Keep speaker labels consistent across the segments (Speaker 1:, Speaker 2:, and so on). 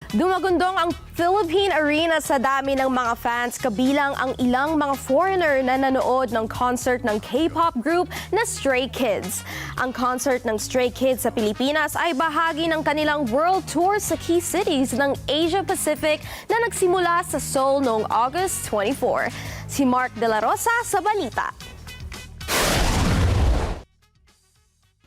Speaker 1: Dumagundong ang Philippine Arena sa dami ng mga fans, kabilang ang ilang mga foreigner na nanood ng concert ng K-pop group na Stray Kids. Ang concert ng Stray Kids sa Pilipinas ay bahagi ng kanilang world tour sa key cities ng Asia Pacific na nagsimula sa Seoul noong August 24. Si Mark De La Rosa sa balita.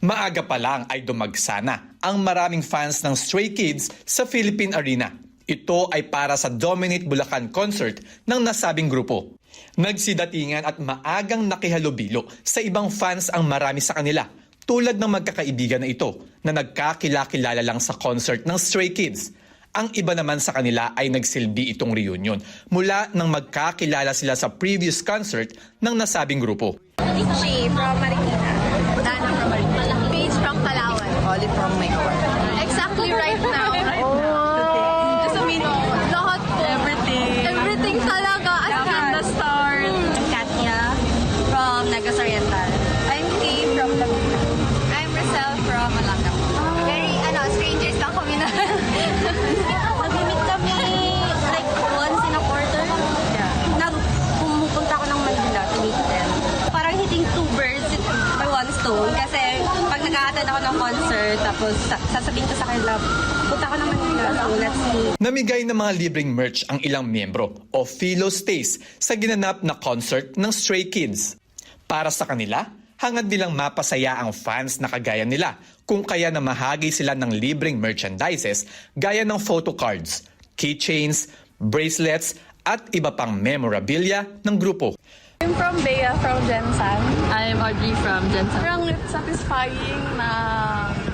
Speaker 2: Maaga pa lang ay dumagsana ang maraming fans ng Stray Kids sa Philippine Arena. Ito ay para sa Dominate Bulacan concert ng nasabing grupo. Nagsidatingan at maagang nakihalubilo sa ibang fans ang marami sa kanila, tulad ng magkakaibigan na ito na nagkakilala lang sa concert ng Stray Kids. Ang iba naman sa kanila ay nagsilbi itong reunion mula nang magkakilala sila sa previous concert ng nasabing grupo.
Speaker 3: She from Marikina. Dana from Marikina. Paige from Palawan.
Speaker 4: Olive from Maykawan.
Speaker 3: Exactly right now. Just I mean, lahat po. Everything talaga. As from the start.
Speaker 5: I'm Katya from Negros Oriental.
Speaker 3: I'm Kay from Laguna.
Speaker 5: I'm Rosel from Malacca.
Speaker 3: Very, strangers lang kami na.
Speaker 5: Mag-meet kami like once in a quarter. Pumupunta ako ng Manila to meet them. Parang hitting two birds by one stone. Kasi pag nag-a-attend ako ng concert, tapos sasabihin ko sa kanila, punta ako ng Manila, so let's meet.
Speaker 2: Namigay ng mga libreng merch ang ilang miyembro o Philo Stays sa ginanap na concert ng Stray Kids. Para sa kanila, hangad nilang mapasaya ang fans na kagaya nila kung kaya na mahagi sila ng libreng merchandises gaya ng photo cards, keychains, bracelets at iba pang memorabilia ng grupo.
Speaker 6: I'm from Bea, from Gensan.
Speaker 7: I'm Audrey from Jensen.
Speaker 6: Parang satisfying na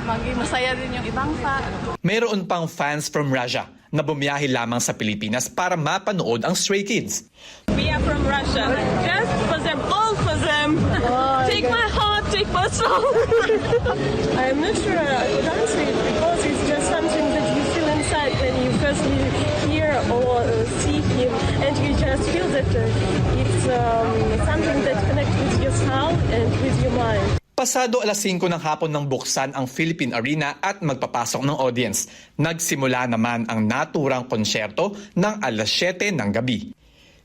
Speaker 6: maging masaya din yung ibang fan.
Speaker 2: Mayroon pang fans from Russia na bumiyahe lamang sa Pilipinas para mapanood ang Stray Kids.
Speaker 6: We are from Russia. Just for them, all for them. Take my heart, take my soul. I'm not sure I would answer it because it's just something that you feel inside when you first hear or see him, and you just feel that it's something that connects with your soul and with your mind.
Speaker 2: Pasado alas 5 ng hapon nang buksan ang Philippine Arena at magpapasok ng audience. Nagsimula naman ang naturang konsyerto ng alas 7 ng gabi.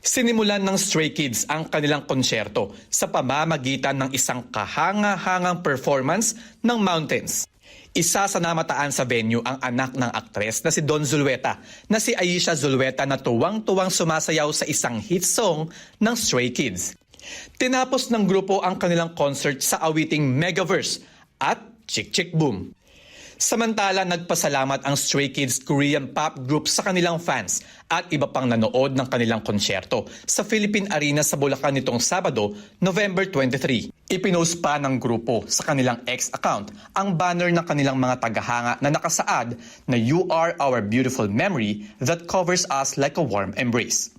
Speaker 2: Sinimulan ng Stray Kids ang kanilang konsyerto sa pamamagitan ng isang kahanga-hangang performance ng Mountains. Isa sa namataan sa venue ang anak ng aktres na si Don Zulueta, na si Aisha Zulueta na tuwang-tuwang sumasayaw sa isang hit song ng Stray Kids. Tinapos ng grupo ang kanilang concert sa awiting Megaverse at Chick Chick Boom. Samantala, nagpasalamat ang Stray Kids Korean pop group sa kanilang fans at iba pang nanood ng kanilang konsyerto sa Philippine Arena sa Bulacan nitong Sabado, November 23. Ipinost pa ng grupo sa kanilang X account ang banner ng kanilang mga tagahanga na nakasaad na "You are our beautiful memory that covers us like a warm embrace."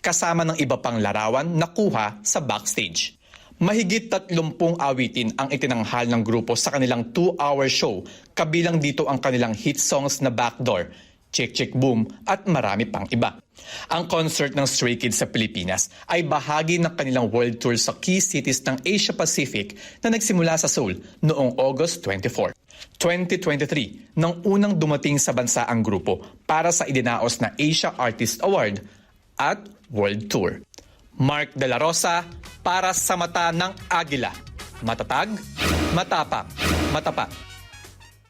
Speaker 2: Kasama ng iba pang larawan na kuha sa backstage. Mahigit 30 awitin ang itinanghal ng grupo sa kanilang 2-hour show, kabilang dito ang kanilang hit songs na Backdoor, Chick Chick Boom at marami pang iba. Ang concert ng Stray Kids sa Pilipinas ay bahagi ng kanilang world tour sa key cities ng Asia Pacific na nagsimula sa Seoul noong August 24. 2023 nang unang dumating sa bansa ang grupo para sa idinaos na Asia Artist Award at World Tour. Mark De La Rosa para sa Mata ng Agila. Matatag, matapang, matapat.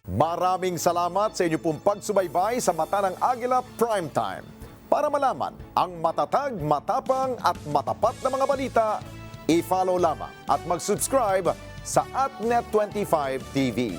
Speaker 8: Maraming salamat sa inyo pong pagsubaybay sa Mata ng Agila Primetime. Para malaman ang matatag, matapang at matapat na mga balita, i-follow lamang at mag-subscribe sa @Net25 TV.